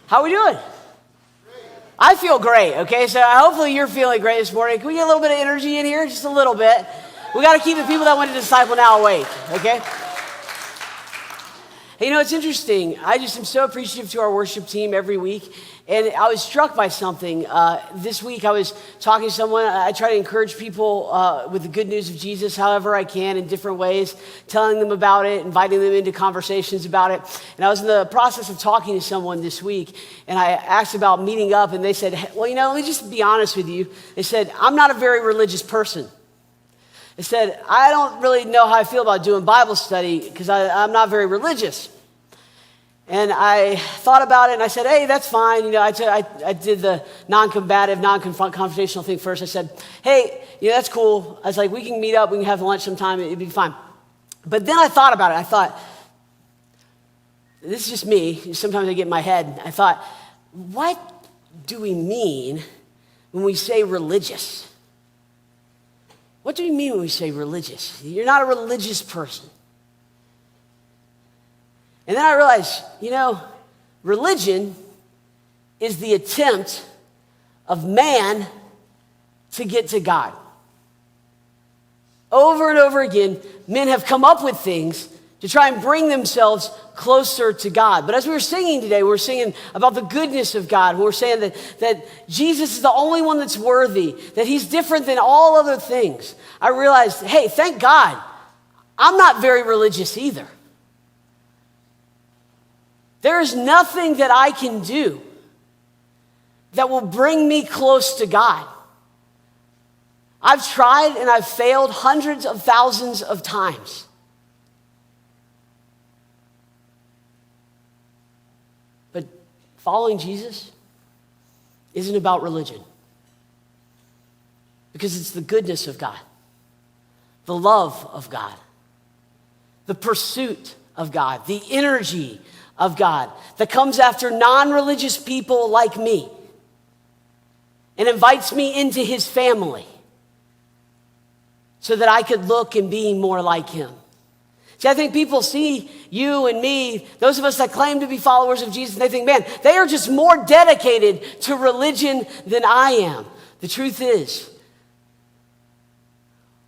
How are we doing? I feel great, okay? So hopefully you're feeling great this morning. Can we get a little bit of energy in here? Just a little bit. We got to keep the people that went to Disciple Now awake, okay? Hey, you know, it's interesting. I just am so appreciative to our worship team every week. And I was struck by something. This week I was talking to someone. I try to encourage people with the good news of Jesus however I can in different ways, telling them about it, inviting them into conversations about it. And I was in the process of talking to someone this week, and I asked about meeting up, and they said, well, you know, let me just be honest with you. They said, I'm not a very religious person. They said, I don't really know how I feel about doing Bible study because I'm not very religious. And I thought about it, and I said, hey, that's fine. You know, I did the non-combative, non-confrontational thing first. I said, hey, yeah, that's cool. I was like, we can meet up. We can have lunch sometime. It'd be fine. But then I thought about it. I thought, this is just me. Sometimes I get in my head. I thought, what do we mean when we say religious? What do we mean when we say religious? You're not a religious person. And then I realized, you know, religion is the attempt of man to get to God. Over and over again, men have come up with things to try and bring themselves closer to God. But as we were singing today, we were singing about the goodness of God. We were saying that Jesus is the only one that's worthy, that he's different than all other things. I realized, hey, thank God, I'm not very religious either. There is nothing that I can do that will bring me close to God. I've tried and I've failed hundreds of thousands of times. But following Jesus isn't about religion, because it's the goodness of God, the love of God, the pursuit of God, the energy of God that comes after non-religious people like me and invites me into his family so that I could look and be more like him. See, I think people see you and me, those of us that claim to be followers of Jesus, and they think, man, they are just more dedicated to religion than I am. The truth is,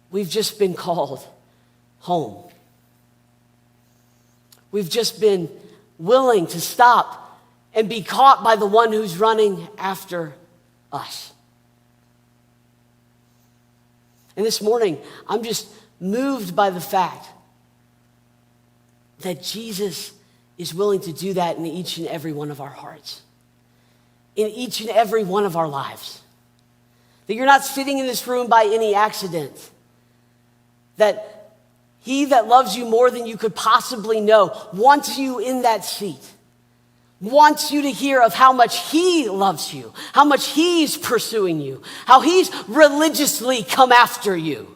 we've just been called home. We've just been willing to stop and be caught by the one who's running after us. And this morning, I'm just moved by the fact that Jesus is willing to do that in each and every one of our hearts, in each and every one of our lives. That you're not sitting in this room by any accident. That he that loves you more than you could possibly know wants you in that seat, wants you to hear of how much he loves you, how much he's pursuing you, how he's religiously come after you.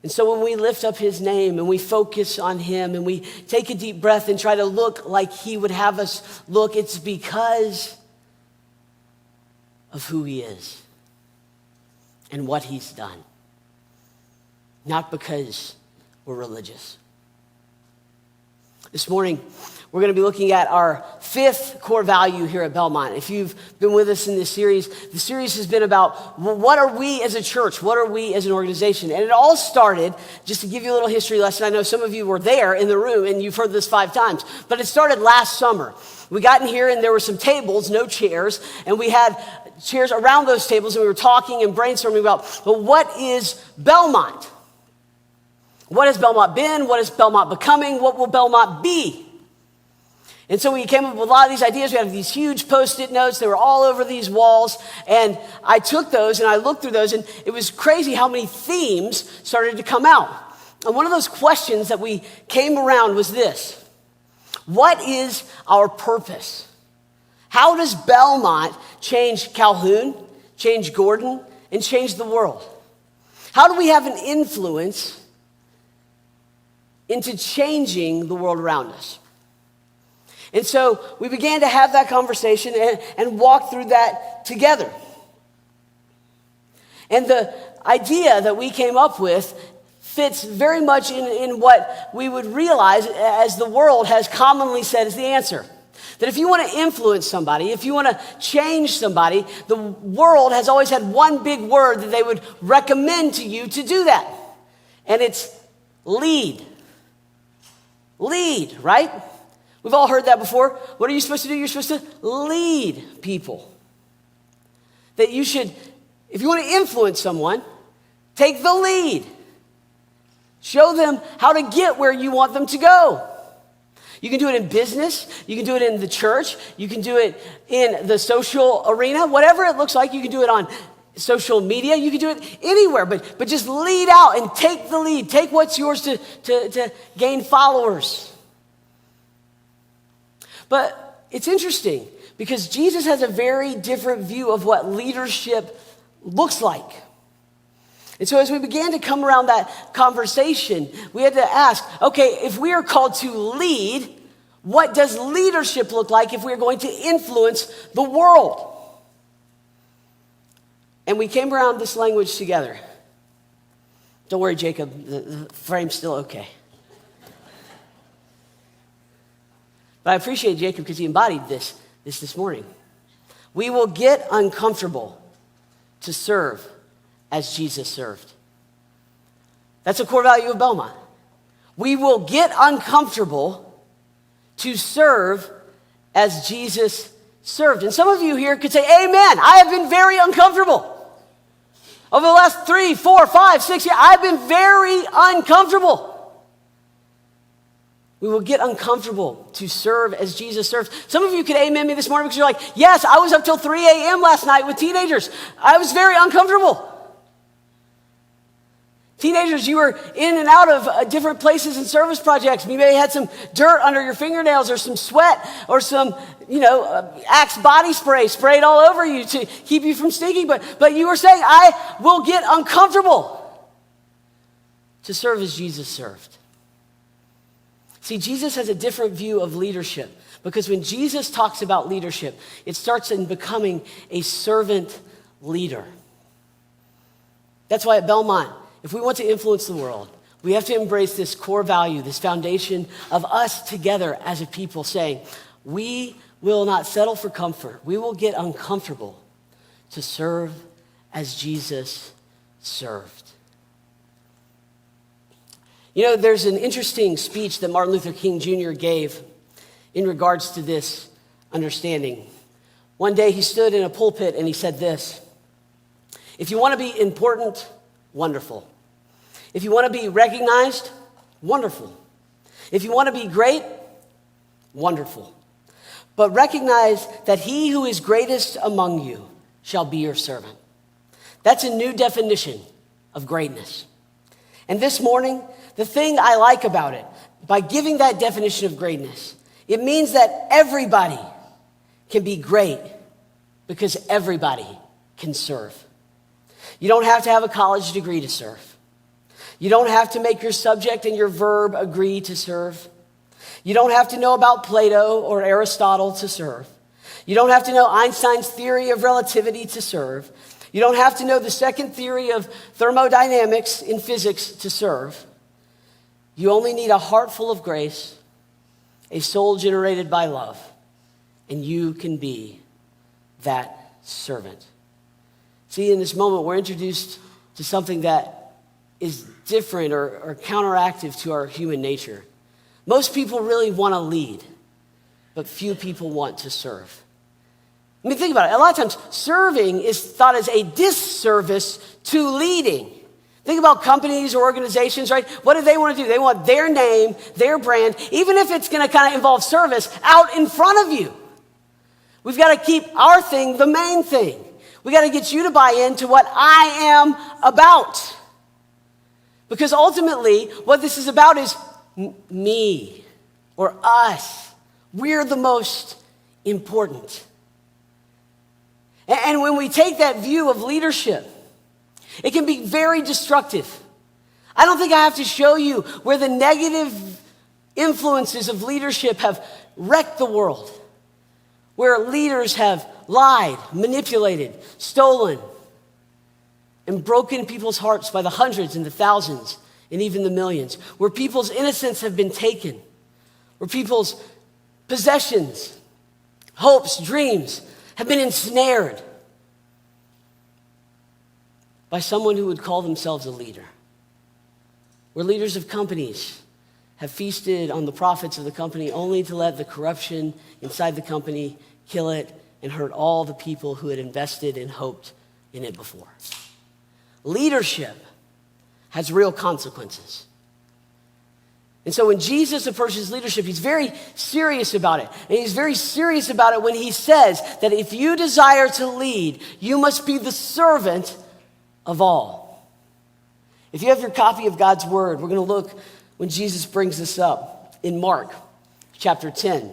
And so when we lift up his name and we focus on him and we take a deep breath and try to look like he would have us look, it's because of who he is and what he's done. Not because we're religious. This morning, we're going to be looking at our fifth core value here at Belmont. If you've been with us in this series, the series has been about, well, what are we as a church? What are we as an organization? And it all started, just to give you a little history lesson. I know some of you were there in the room and you've heard this 5 times, but it started last summer. We got in here and there were some tables, no chairs, and we had chairs around those tables and we were talking and brainstorming about, well, what is Belmont? What has Belmont been? What is Belmont becoming? What will Belmont be? And so we came up with a lot of these ideas. We had these huge Post-it notes. They were all over these walls. And I took those and I looked through those, and it was crazy how many themes started to come out. And one of those questions that we came around was this: what is our purpose? How does Belmont change Calhoun, change Gordon, and change the world? How do we have an influence into changing the world around us? And so we began to have that conversation and walk through that together. And the idea that we came up with fits very much in what we would realize as the world has commonly said is the answer. That if you want to influence somebody, if you want to change somebody, the world has always had one big word that they would recommend to you to do that. And it's lead. Lead, right? We've all heard that before. What are you supposed to do? You're supposed to lead people. That you should, if you want to influence someone, take the lead. Show them how to get where you want them to go. You can do it in business. You can do it in the church. You can do it in the social arena. Whatever it looks like, you can do it on social media. You can do it anywhere. But just lead out and take the lead. Take what's yours to gain followers. But it's interesting because Jesus has a very different view of what leadership looks like. And so as we began to come around that conversation, we had to ask, okay, if we are called to lead, what does leadership look like if we're going to influence the world? And we came around this language together. Don't worry, Jacob, the frame's still okay. But I appreciate Jacob because he embodied this morning. We will get uncomfortable to serve as Jesus served. That's a core value of Belmont. We will get uncomfortable to serve as Jesus served. And some of you here could say, amen. I have been very uncomfortable. Over the last 3, 4, 5, 6 years, I've been very uncomfortable. We will get uncomfortable to serve as Jesus served. Some of you could amen me this morning because you're like, yes, I was up till 3 a.m. last night with teenagers. I was very uncomfortable. Teenagers, you were in and out of different places and service projects. You may have had some dirt under your fingernails or some sweat or some, Axe body spray sprayed all over you to keep you from stinking. But you were saying, I will get uncomfortable to serve as Jesus served. See, Jesus has a different view of leadership because when Jesus talks about leadership, it starts in becoming a servant leader. That's why at Belmont, if we want to influence the world, we have to embrace this core value, this foundation of us together as a people saying, we will not settle for comfort. We will get uncomfortable to serve as Jesus served. There's an interesting speech that Martin Luther King Jr. gave in regards to this understanding. One day he stood in a pulpit and he said this: if you want to be important, wonderful. If you want to be recognized, wonderful. If you want to be great, wonderful. But recognize that he who is greatest among you shall be your servant. That's a new definition of greatness. And this morning, the thing I like about it, by giving that definition of greatness, it means that everybody can be great because everybody can serve. You don't have to have a college degree to serve. You don't have to make your subject and your verb agree to serve. You don't have to know about Plato or Aristotle to serve. You don't have to know Einstein's theory of relativity to serve. You don't have to know the second theory of thermodynamics in physics to serve. You only need a heart full of grace, a soul generated by love, and you can be that servant. See, in this moment, we're introduced to something that is different or counteractive to our human nature. Most people really want to lead, but few people want to serve. I mean, think about it. A lot of times, serving is thought as a disservice to leading. Think about companies or organizations, right? What do they want to do? They want their name, their brand, even if it's going to kind of involve service, out in front of you. We've got to keep our thing the main thing. We got to get you to buy into what I am about. Because ultimately, what this is about is me or us. We're the most important. And when we take that view of leadership, it can be very destructive. I don't think I have to show you where the negative influences of leadership have wrecked the world, where leaders have lied, manipulated, stolen, and broken people's hearts by the hundreds and the thousands and even the millions, where people's innocence have been taken, where people's possessions, hopes, dreams have been ensnared by someone who would call themselves a leader, where leaders of companies have feasted on the profits of the company only to let the corruption inside the company kill it and hurt all the people who had invested and hoped in it before. Leadership has real consequences. And so when Jesus approaches leadership, he's very serious about it. And he's very serious about it when he says that if you desire to lead, you must be the servant of all. If you have your copy of God's word, we're going to look when Jesus brings this up in Mark chapter 10,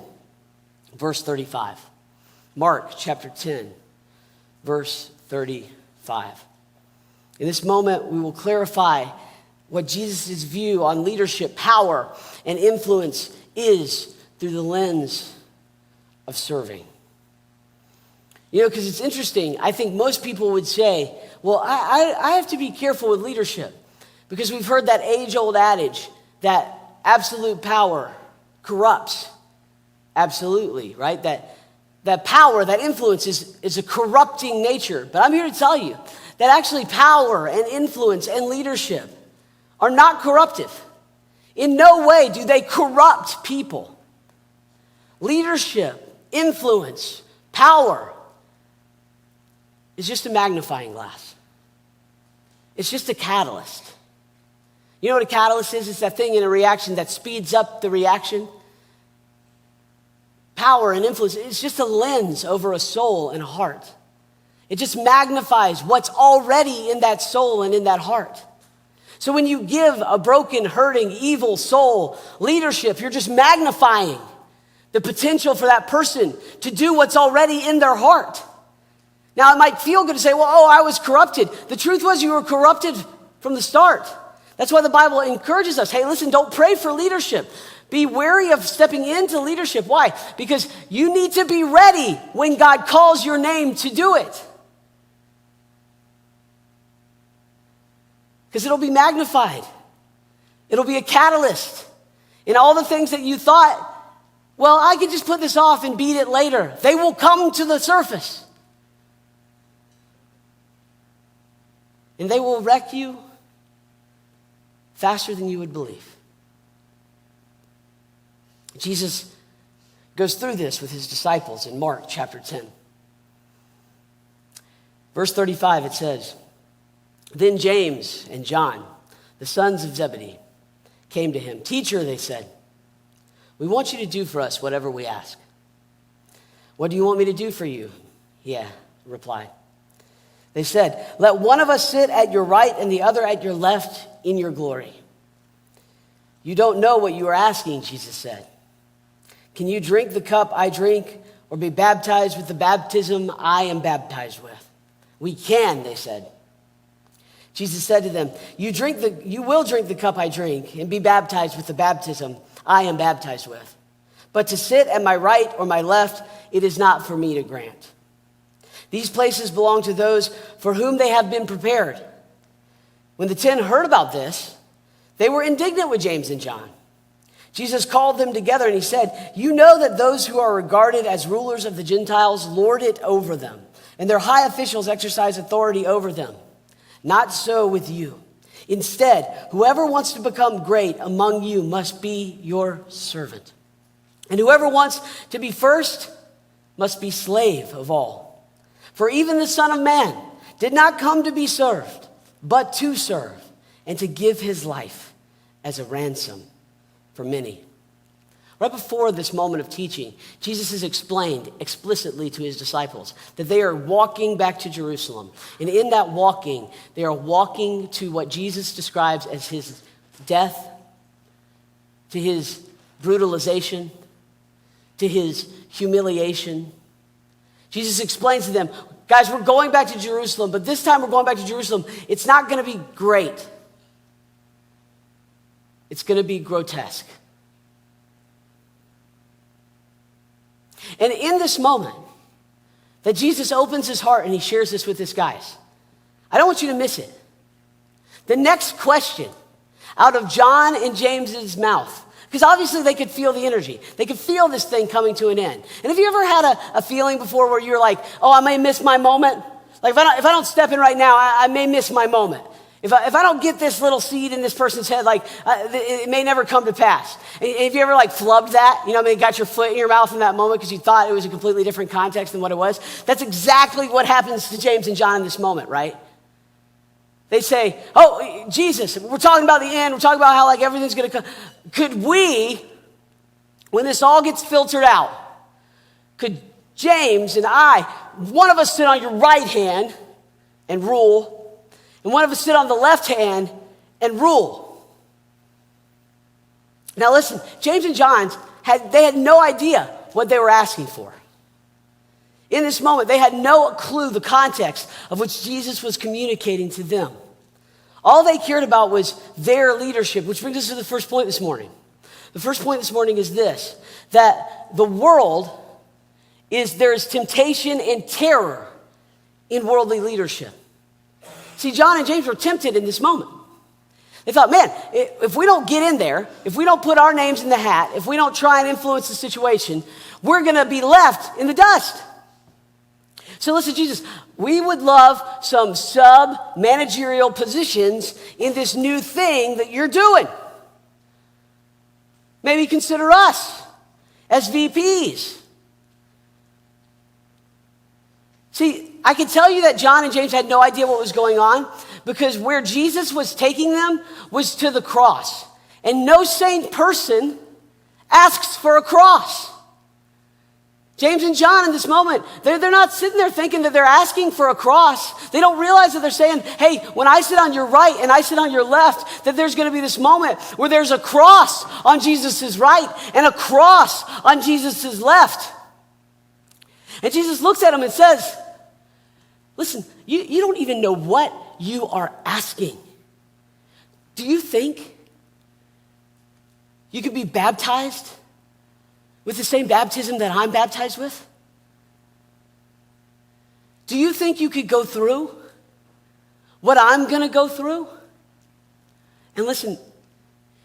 verse 35. Mark chapter 10, verse 35. In this moment, we will clarify what Jesus' view on leadership, power, and influence is through the lens of serving. You know, because it's interesting. I think most people would say, well, I have to be careful with leadership because we've heard that age-old adage that absolute power corrupts. Absolutely, right? That power, that influence is a corrupting nature. But I'm here to tell you that actually power and influence and leadership are not corruptive. In no way do they corrupt people. Leadership, influence, power is just a magnifying glass. It's just a catalyst. You know what a catalyst is? It's that thing in a reaction that speeds up the reaction. Power and influence, it's just a lens over a soul and a heart. It just magnifies what's already in that soul and in that heart. So when you give a broken, hurting, evil soul leadership, you're just magnifying the potential for that person to do what's already in their heart. Now, it might feel good to say, well, I was corrupted. The truth was you were corrupted from the start. That's why the Bible encourages us. Hey, listen, don't pray for leadership. Be wary of stepping into leadership. Why? Because you need to be ready when God calls your name to do it. Because it'll be magnified. It'll be a catalyst. And all the things that you thought, well, I could just put this off and beat it later, they will come to the surface. And they will wreck you faster than you would believe. Jesus goes through this with his disciples in Mark chapter 10. Verse 35, it says, "Then James and John, the sons of Zebedee, came to him. 'Teacher,' they said, 'we want you to do for us whatever we ask.' 'What do you want me to do for you?' he replied. They said, 'Let one of us sit at your right and the other at your left in your glory.' 'You don't know what you are asking,' Jesus said. 'Can you drink the cup I drink or be baptized with the baptism I am baptized with?' 'We can,' they said. Jesus said to them, 'You will drink the cup I drink and be baptized with the baptism I am baptized with. But to sit at my right or my left, it is not for me to grant. These places belong to those for whom they have been prepared.' When the 10 heard about this, they were indignant with James and John. Jesus called them together and he said, 'You know that those who are regarded as rulers of the Gentiles lord it over them, and their high officials exercise authority over them. Not so with you. Instead, whoever wants to become great among you must be your servant. And whoever wants to be first must be slave of all. For even the Son of Man did not come to be served, but to serve, and to give his life as a ransom for many.'" Right before this moment of teaching, Jesus has explained explicitly to his disciples that they are walking back to Jerusalem. And in that walking, they are walking to what Jesus describes as his death, to his brutalization, to his humiliation. Jesus explains to them, guys, we're going back to Jerusalem, but this time we're going back to Jerusalem. It's not going to be great. It's going to be grotesque. And in this moment that Jesus opens his heart and he shares this with his guys, I don't want you to miss it. The next question out of John and James's mouth. Because obviously they could feel the energy. They could feel this thing coming to an end. And have you ever had a feeling before where you're like, oh, I may miss my moment? Like if I don't step in right now, I may miss my moment. If I don't get this little seed in this person's head, it may never come to pass. And have you ever flubbed that? Got your foot in your mouth in that moment because you thought it was a completely different context than what it was? That's exactly what happens to James and John in this moment, right? They say, oh, Jesus, we're talking about the end. We're talking about how everything's going to come. Could we, when this all gets filtered out, could James and I, one of us sit on your right hand and rule, and one of us sit on the left hand and rule? Now listen, James and John had no idea what they were asking for. In this moment, they had no clue the context of which Jesus was communicating to them. All they cared about was their leadership, which brings us to the first point this morning. The first point this morning is this, that the world there's temptation and terror in worldly leadership. See, John and James were tempted in this moment. They thought, man, if we don't get in there, if we don't put our names in the hat, if we don't try and influence the situation, we're going to be left in the dust. So listen, Jesus, we would love some sub-managerial positions in this new thing that you're doing. Maybe consider us as VPs. See, I can tell you that John and James had no idea what was going on because where Jesus was taking them was to the cross. And no sane person asks for a cross. James and John in this moment, they're not sitting there thinking that they're asking for a cross. They don't realize that they're saying, hey, when I sit on your right and I sit on your left, that there's going to be this moment where there's a cross on Jesus' right and a cross on Jesus' left. And Jesus looks at them and says, listen, you don't even know what you are asking. Do you think you could be baptized with the same baptism that I'm baptized with? Do you think you could go through what I'm going to go through? And listen,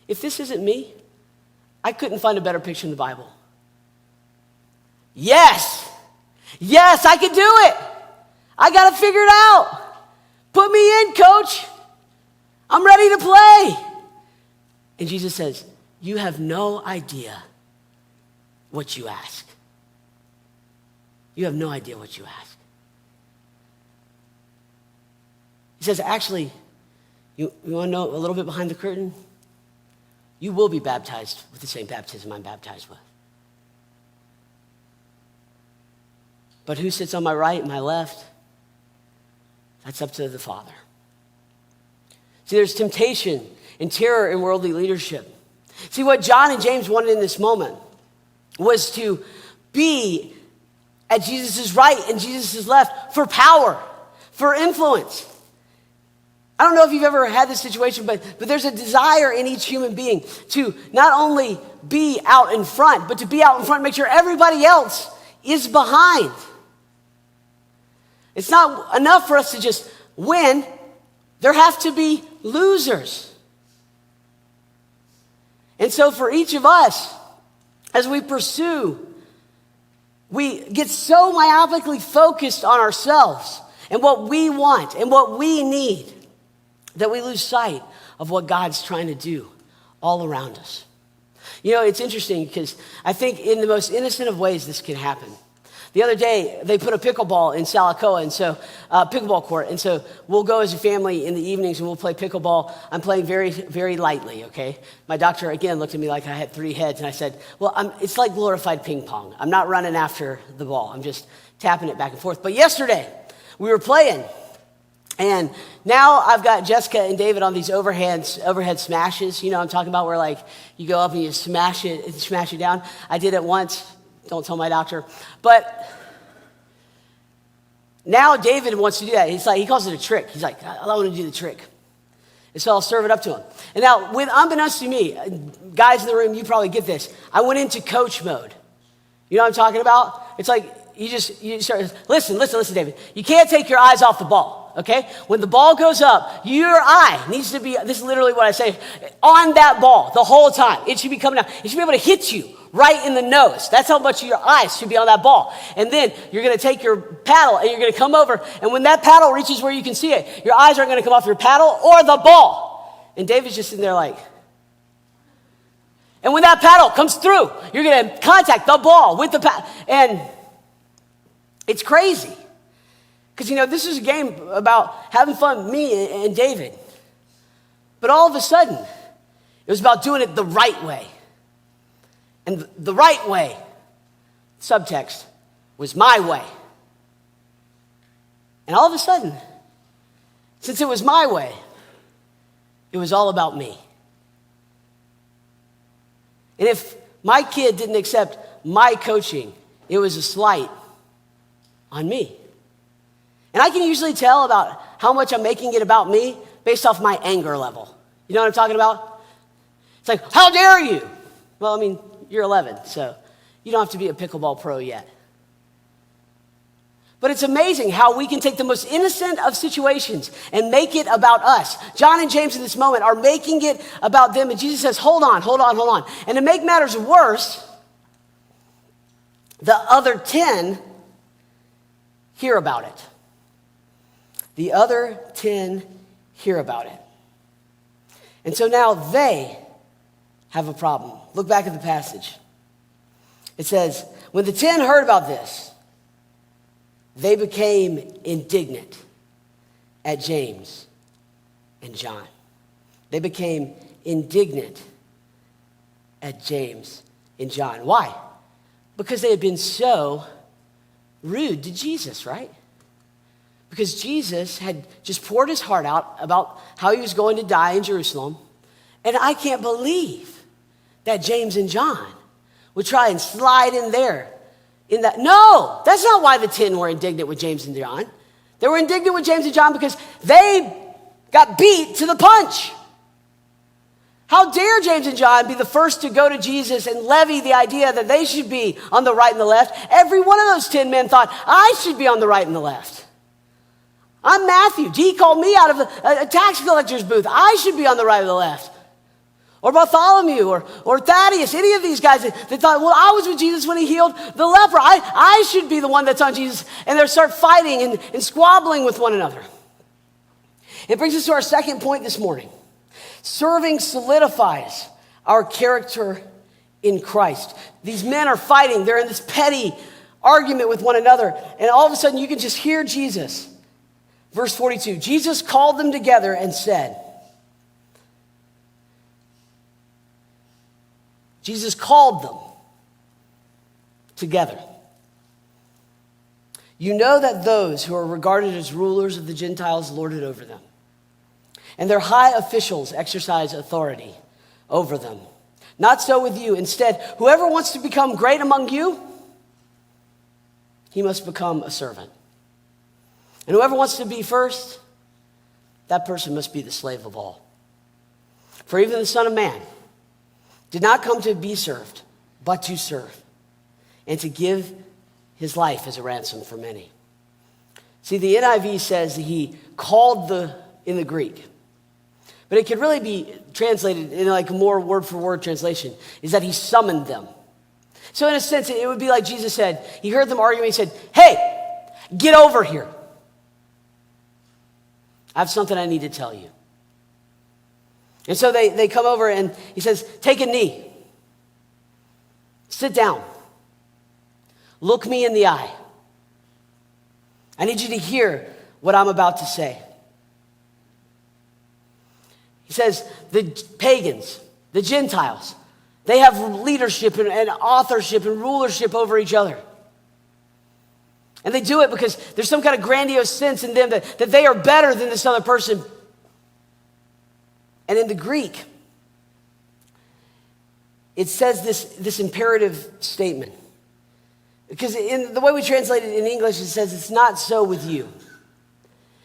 if this isn't me, I couldn't find a better picture in the Bible. Yes, I could do it. I got to figure it out. Put me in, coach. I'm ready to play. And Jesus says, you have no idea what you ask. You have no idea what you ask. He says, actually, you want to know a little bit behind the curtain? You will be baptized with the same baptism I'm baptized with. But who sits on my right and my left? That's up to the Father. See, there's temptation and terror in worldly leadership. See, what John and James wanted in this moment was to be at Jesus' right and Jesus' left for power, for influence. I don't know if you've ever had this situation, but there's a desire in each human being to not only be out in front, but to be out in front and make sure everybody else is behind. It's not enough for us to just win. There have to be losers. And so for each of us, as we pursue, we get so myopically focused on ourselves and what we want and what we need that we lose sight of what God's trying to do all around us. You know, it's interesting because I think in the most innocent of ways this can happen. The other day, they put a pickleball in Salacoa, and so pickleball court. And so we'll go as a family in the evenings and we'll play pickleball. I'm playing very, very lightly, okay? My doctor, again, looked at me like I had 3 heads, and I said, well, it's like glorified ping pong. I'm not running after the ball. I'm just tapping it back and forth. But yesterday, we were playing, and now I've got Jessica and David on these overhead smashes. You know what I'm talking about, where you go up and you smash it down. I did it once. Don't tell my doctor. But now David wants to do that. He calls it a trick. He's like, I want to do the trick. And so I'll serve it up to him. And now, unbeknownst to me, guys in the room, you probably get this. I went into coach mode. You know what I'm talking about? It's like, you start, listen, David. You can't take your eyes off the ball, okay? When the ball goes up, your eye needs to be, this is literally what I say, on that ball the whole time. It should be coming down. It should be able to hit you right in the nose. That's how much your eyes should be on that ball. And then you're going to take your paddle and you're going to come over. And when that paddle reaches where you can see it, your eyes aren't going to come off your paddle or the ball. And David's just sitting there like, and when that paddle comes through, you're going to contact the ball with the paddle. And it's crazy. Because, this is a game about having fun with me and David. But all of a sudden, it was about doing it the right way. And the right way, subtext, was my way. And all of a sudden, since it was my way, it was all about me. And if my kid didn't accept my coaching, it was a slight on me. And I can usually tell about how much I'm making it about me based off my anger level. You know what I'm talking about? It's like, how dare you? Well, you're 11, so you don't have to be a pickleball pro yet. But it's amazing how we can take the most innocent of situations and make it about us. John and James in this moment are making it about them. And Jesus says, hold on. And to make matters worse, the other 10 hear about it. The other 10 hear about it. And so now they have a problem. Look back at the passage. It says, when the 10 heard about this, they became indignant at James and John. They became indignant at James and John. Why? Because they had been so rude to Jesus, right? Because Jesus had just poured his heart out about how he was going to die in Jerusalem. And I can't believe that James and John would try and slide in there. No, that's not why the 10 were indignant with James and John. They were indignant with James and John because they got beat to the punch. How dare James and John be the first to go to Jesus and levy the idea that they should be on the right and the left? Every one of those 10 men thought, I should be on the right and the left. I'm Matthew. He called me out of a tax collector's booth. I should be on the right or the left. Or Bartholomew or Thaddeus, any of these guys that thought, well, I was with Jesus when he healed the leper. I should be the one that's on Jesus. And they start fighting and squabbling with one another. It brings us to our second point this morning. Serving solidifies our character in Christ. These men are fighting. They're in this petty argument with one another. And all of a sudden you can just hear Jesus. Verse 42, Jesus called them together and said, Jesus called them together. You know that those who are regarded as rulers of the Gentiles lord it over them, and their high officials exercise authority over them. Not so with you. Instead, whoever wants to become great among you, he must become a servant. And whoever wants to be first, that person must be the slave of all. For even the Son of Man did not come to be served, but to serve, and to give his life as a ransom for many. See, the NIV says that he called in the Greek, but it could really be translated in like a more word-for-word translation, is that he summoned them. So in a sense, it would be like Jesus said, he heard them arguing, he said, hey, get over here. I have something I need to tell you. And so they come over and he says, take a knee. Sit down. Look me in the eye. I need you to hear what I'm about to say. He says, the pagans, the Gentiles, they have leadership and authorship and rulership over each other. And they do it because there's some kind of grandiose sense in them that they are better than this other person. And in the Greek, it says this imperative statement. Because in the way we translate it in English, it says it's not so with you.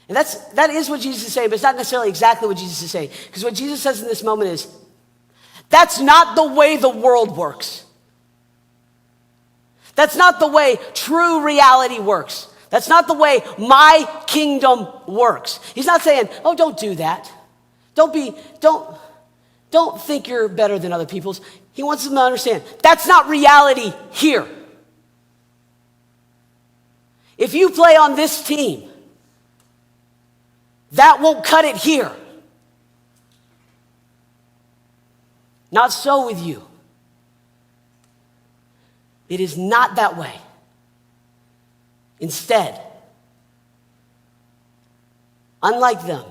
And that is what Jesus is saying, but it's not necessarily exactly what Jesus is saying. Because what Jesus says in this moment is, that's not the way the world works. That's not the way true reality works. That's not the way my kingdom works. He's not saying, oh, don't do that. Don't think you're better than other people's. He wants them to understand that's not reality here. If you play on this team, that won't cut it here. Not so with you. It is not that way. Instead, unlike them,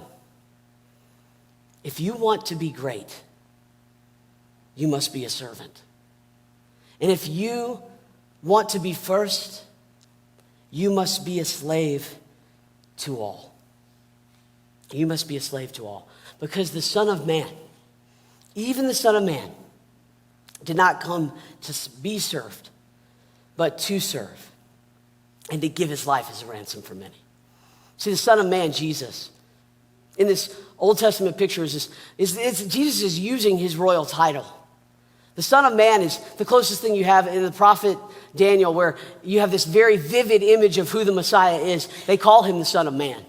if you want to be great, you must be a servant. And if you want to be first, you must be a slave to all. You must be a slave to all. Because the Son of Man, even the Son of Man, did not come to be served, but to serve and to give his life as a ransom for many. See, the Son of Man, Jesus, in this Old Testament picture, Jesus is using his royal title. The Son of Man is the closest thing you have in the prophet Daniel, where you have this very vivid image of who the Messiah is. They call him the Son of Man.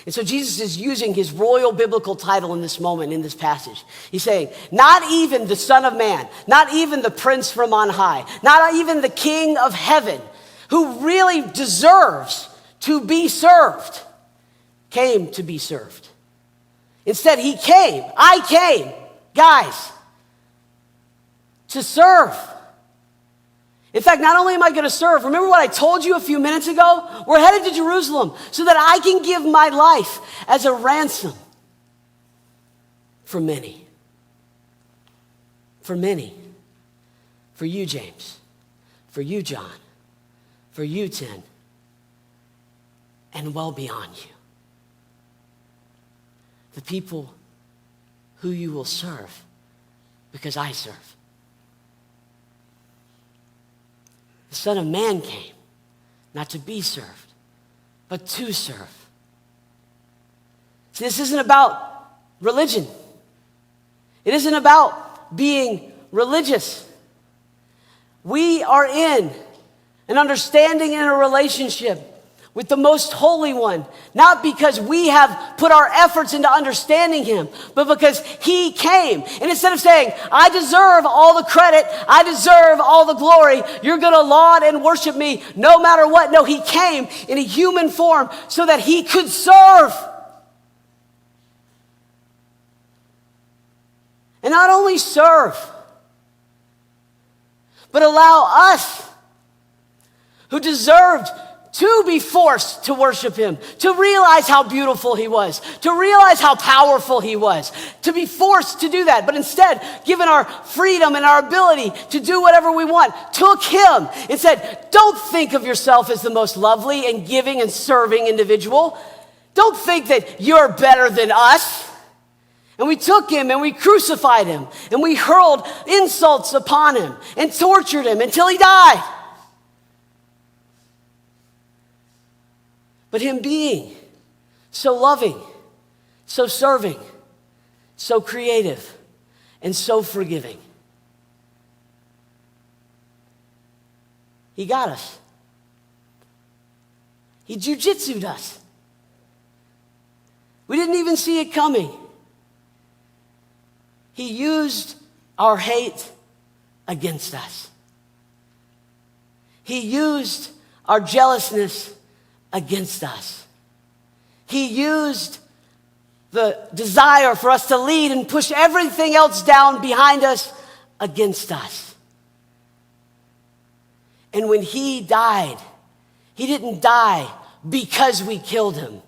And so Jesus is using his royal biblical title in this moment, in this passage. He's saying, not even the Son of Man, not even the Prince from on high, not even the King of heaven, who really deserves to be served, came to be served. Instead, I came, guys, to serve. In fact, not only am I going to serve, remember what I told you a few minutes ago? We're headed to Jerusalem so that I can give my life as a ransom for many. For many. For you, James. For you, John. For you, Tim. And well beyond you. The people who you will serve because I serve. The Son of Man came, not to be served, but to serve. See, this isn't about religion. It isn't about being religious. We are in an understanding and a relationship with the Most Holy One, not because we have put our efforts into understanding him, but because he came. And instead of saying, I deserve all the credit, I deserve all the glory, you're going to laud and worship me no matter what. No, he came in a human form so that he could serve. And not only serve, but allow us who deserved to be forced to worship him, to realize how beautiful he was, to realize how powerful he was, to be forced to do that. But instead, given our freedom and our ability to do whatever we want, took him and said, don't think of yourself as the most lovely and giving and serving individual. Don't think that you're better than us. And we took him and we crucified him and we hurled insults upon him and tortured him until he died. But him being so loving, so serving, so creative, and so forgiving, he got us. He jujitsu'd us. We didn't even see it coming. He used our hate against us. He used our jealousness against us. He used the desire for us to lead and push everything else down behind us against us. And when he died, he didn't die because we killed him.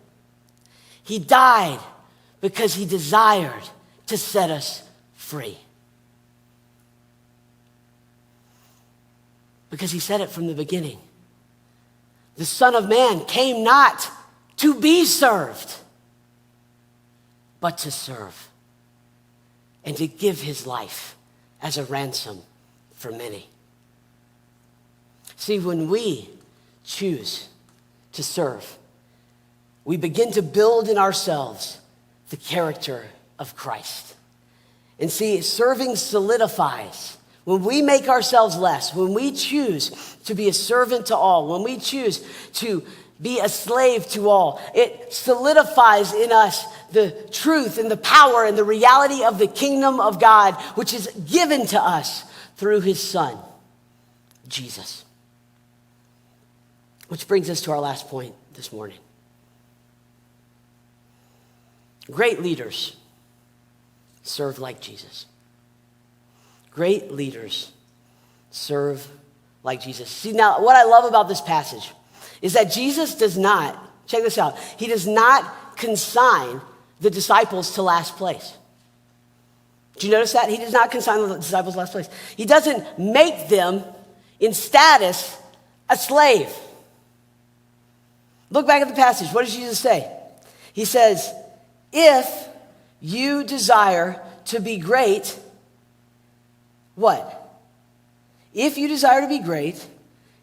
He died because he desired to set us free. Because he said it from the beginning. The Son of Man came not to be served, but to serve and to give his life as a ransom for many. See, when we choose to serve, we begin to build in ourselves the character of Christ. And see, serving solidifies when we make ourselves less, when we choose to be a servant to all, when we choose to be a slave to all, it solidifies in us the truth and the power and the reality of the kingdom of God, which is given to us through his Son, Jesus. Which brings us to our last point this morning. Great leaders serve like Jesus. Great leaders serve like Jesus. See, now, what I love about this passage is that Jesus does not, check this out, he does not consign the disciples to last place. Did you notice that? He does not consign the disciples to last place. He doesn't make them, in status, a slave. Look back at the passage. What does Jesus say? He says, if you desire to be great, what? If you desire to be great,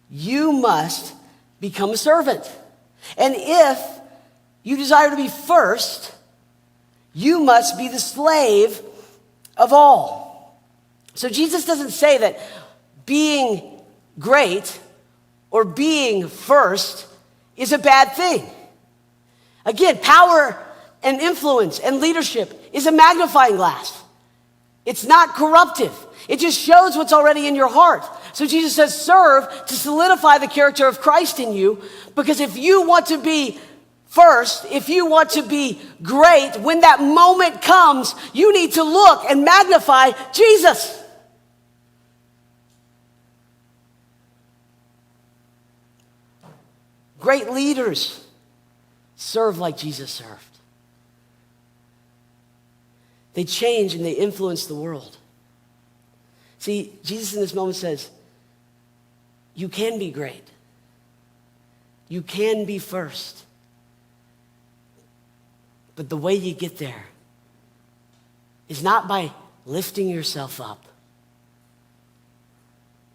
you must become a servant. And if you desire to be first, you must be the slave of all. So Jesus doesn't say that being great or being first is a bad thing. Again, power and influence and leadership is a magnifying glass. It's not corruptive. It just shows what's already in your heart. So Jesus says, serve to solidify the character of Christ in you, because if you want to be first, if you want to be great, when that moment comes, you need to look and magnify Jesus. Great leaders serve like Jesus served. They change and they influence the world. See, Jesus in this moment says, you can be great. You can be first. But the way you get there is not by lifting yourself up,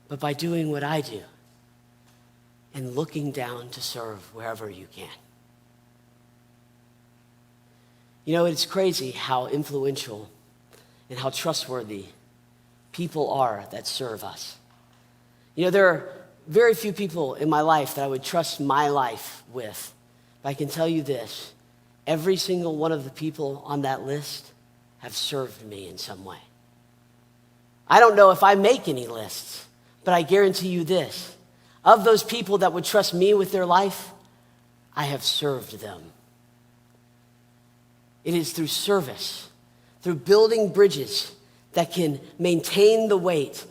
but by doing what I do and looking down to serve wherever you can. You know, it's crazy how influential and how trustworthy people are that serve us. You know, there are very few people in my life that I would trust my life with. But I can tell you this, every single one of the people on that list have served me in some way. I don't know if I make any lists, but I guarantee you this, of those people that would trust me with their life, I have served them. It is through service, through building bridges that can maintain the weight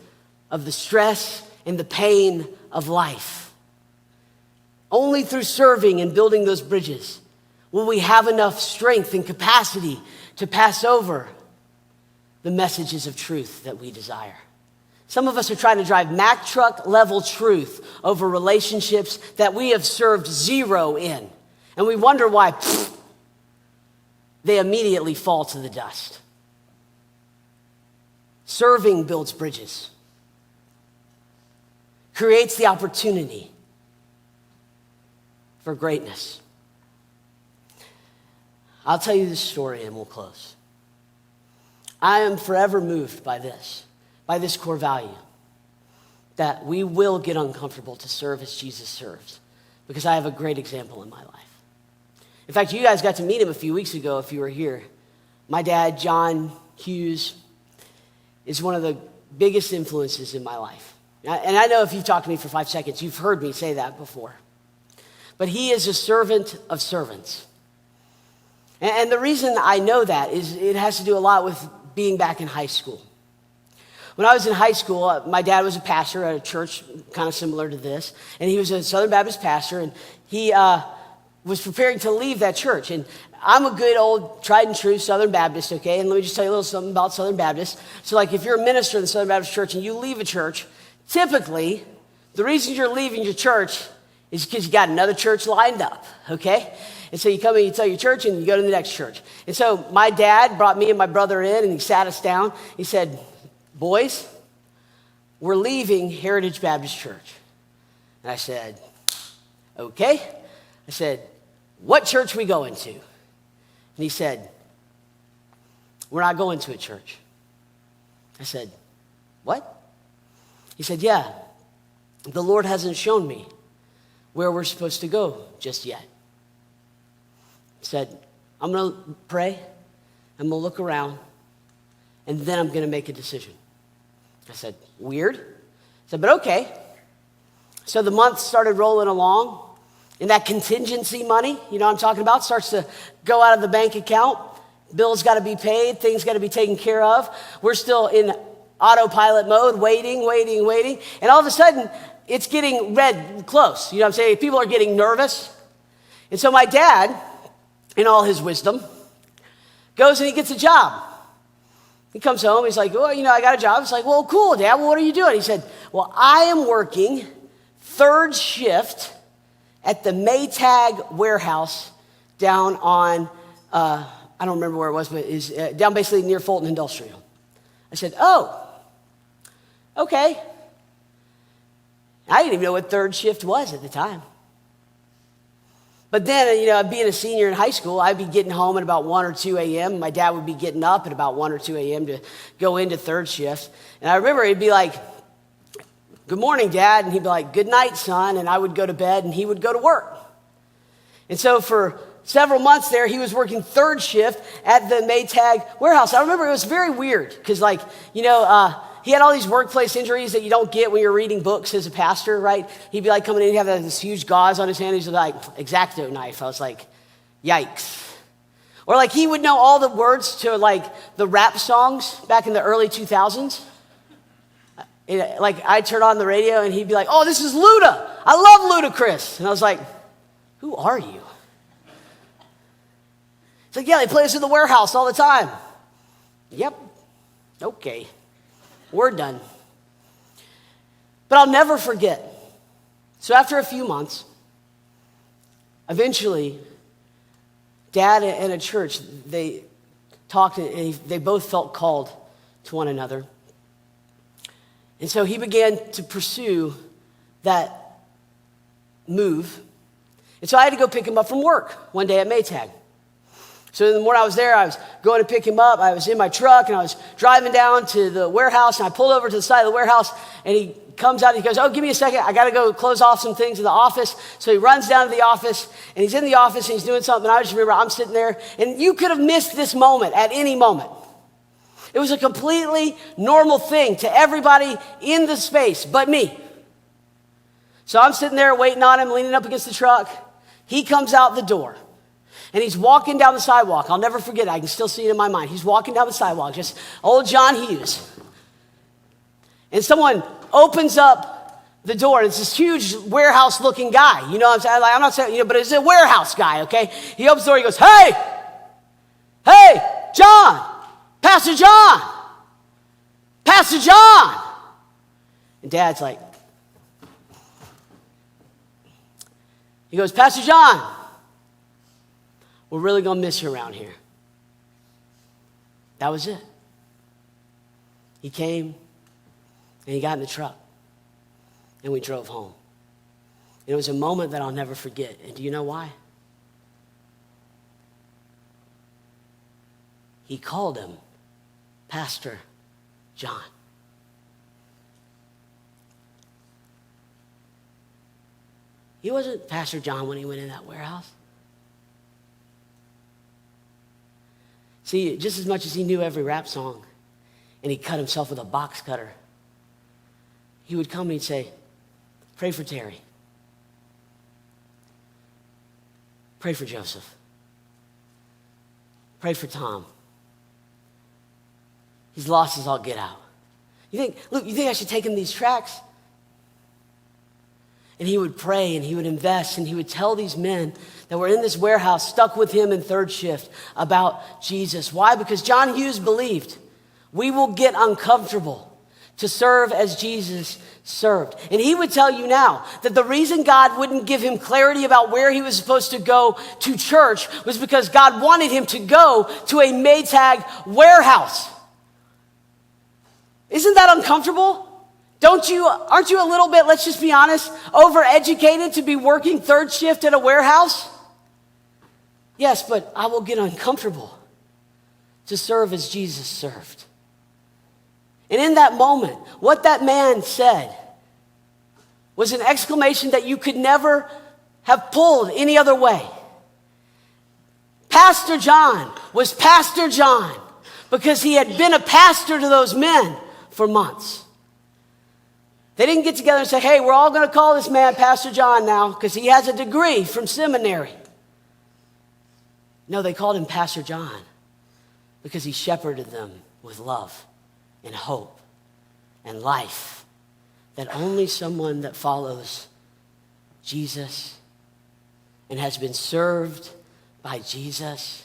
of the stress and the pain of life. Only through serving and building those bridges will we have enough strength and capacity to pass over the messages of truth that we desire. Some of us are trying to drive Mack truck level truth over relationships that we have served zero in. And we wonder why they immediately fall to the dust. Serving builds bridges, creates the opportunity for greatness. I'll tell you this story and we'll close. I am forever moved by this core value, that we will get uncomfortable to serve as Jesus serves, because I have a great example in my life. In fact, you guys got to meet him a few weeks ago if you were here. My dad, John Hughes, is one of the biggest influences in my life. And I know if you've talked to me for 5 seconds, you've heard me say that before. But he is a servant of servants. And the reason I know that is it has to do a lot with being back in high school. When I was in high school, my dad was a pastor at a church kind of similar to this. And he was a Southern Baptist pastor, and he was preparing to leave that church. And I'm a good old tried and true Southern Baptist, okay? And let me just tell you a little something about Southern Baptists. So like if you're a minister in the Southern Baptist church and you leave a church, typically the reason you're leaving your church is because you got another church lined up, okay? And so you come and you tell your church and you go to the next church. And so my dad brought me and my brother in and he sat us down. He said, boys, we're leaving Heritage Baptist Church. And I said, okay. I said, what church we going to? And he said, we're not going to a church. I said, what? He said, yeah, the Lord hasn't shown me where we're supposed to go just yet. He said, I'm going to pray, I'm going to look around, and then I'm going to make a decision. I said, weird. I said, but okay. So the months started rolling along, and that contingency money, you know what I'm talking about, starts to go out of the bank account. Bills got to be paid, things got to be taken care of. We're still in autopilot mode, waiting. And all of a sudden, it's getting red close. You know what I'm saying? People are getting nervous. And so my dad, in all his wisdom, goes and he gets a job. He comes home, he's like, well, I got a job. It's like, well, cool, Dad, well, what are you doing? He said, well, I am working third shift at the Maytag warehouse down on, I don't remember where it was, but it's down basically near Fulton Industrial. I said, oh, okay. I didn't even know what third shift was at the time. But then, being a senior in high school, I'd be getting home at about 1 or 2 a.m. My dad would be getting up at about 1 or 2 a.m. to go into third shift. And I remember he'd be like, good morning, Dad. And he'd be like, good night, son. And I would go to bed and he would go to work. And so for several months there, he was working third shift at the Maytag warehouse. I remember it was very weird because, he had all these workplace injuries that you don't get when you're reading books as a pastor, right? He'd be like coming in, he'd have this huge gauze on his hand. He's like, X-Acto knife. I was like, yikes. Or he would know all the words to the rap songs back in the early 2000s. I'd turn on the radio and he'd be like, oh, this is Luda. I love Ludacris. And I was like, who are you? It's like, yeah, they play us in the warehouse all the time. Yep. Okay. We're done. But I'll never forget. So after a few months, eventually, Dad and a church, they talked and they both felt called to one another. And so he began to pursue that move. And so I had to go pick him up from work one day at Maytag. So in the morning I was there, I was going to pick him up. I was in my truck and I was driving down to the warehouse and I pulled over to the side of the warehouse and he comes out and he goes, oh, give me a second. I got to go close off some things in the office. So he runs down to the office and he's in the office and he's doing something. And I just remember I'm sitting there and you could have missed this moment at any moment. It was a completely normal thing to everybody in the space but me. So I'm sitting there waiting on him, leaning up against the truck. He comes out the door. And he's walking down the sidewalk. I'll never forget it. I can still see it in my mind. He's walking down the sidewalk, just old John Hughes. And someone opens up the door. And it's this huge warehouse-looking guy. You know what I'm saying? I'm not saying, but it's a warehouse guy, okay? He opens the door. He goes, hey, John, Pastor John, Pastor John. And Dad's like, he goes, Pastor John, we're really going to miss you around here. That was it. He came and he got in the truck and we drove home. And it was a moment that I'll never forget. And do you know why? He called him Pastor John. He wasn't Pastor John when he went in that warehouse. See, just as much as he knew every rap song and he cut himself with a box cutter, he would come and he'd say, pray for Terry. Pray for Joseph. Pray for Tom. He's lost as all get out. You think I should take him these tracks? And he would pray and he would invest and he would tell these men that were in this warehouse stuck with him in third shift about Jesus. Why? Because John Hughes believed we will get uncomfortable to serve as Jesus served. And he would tell you now that the reason God wouldn't give him clarity about where he was supposed to go to church was because God wanted him to go to a Maytag warehouse. Isn't that uncomfortable? Aren't you a little bit, let's just be honest, overeducated to be working third shift at a warehouse? Yes, but I will get uncomfortable to serve as Jesus served. And in that moment, what that man said was an exclamation that you could never have pulled any other way. Pastor John was Pastor John because he had been a pastor to those men for months. They didn't get together and say, hey, we're all going to call this man Pastor John now because he has a degree from seminary. No, they called him Pastor John because he shepherded them with love and hope and life that only someone that follows Jesus and has been served by Jesus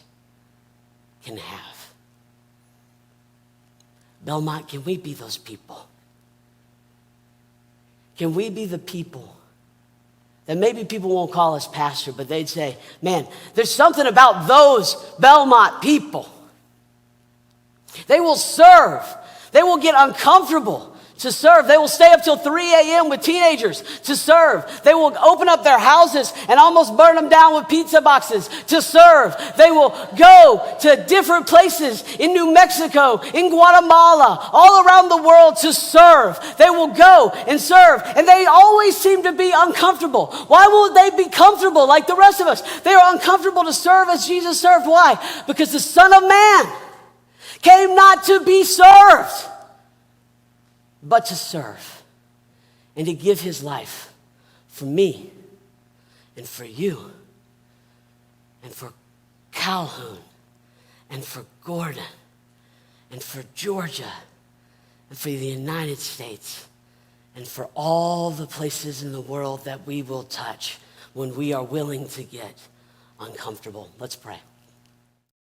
can have. Belmont, can we be those people? Can we be the people that maybe people won't call us pastor, but they'd say, man, there's something about those Belmont people. They will serve. They will get uncomfortable to serve. They will stay up till 3 a.m. with teenagers to serve. They will open up their houses and almost burn them down with pizza boxes to serve. They will go to different places in New Mexico, in Guatemala, all around the world to serve. They will go and serve, and they always seem to be uncomfortable. Why would they be comfortable like the rest of us? They are uncomfortable to serve as Jesus served. Why? Because the Son of Man came not to be served, but to serve and to give his life for me and for you and for Calhoun and for Gordon and for Georgia and for the United States and for all the places in the world that we will touch when we are willing to get uncomfortable. Let's pray.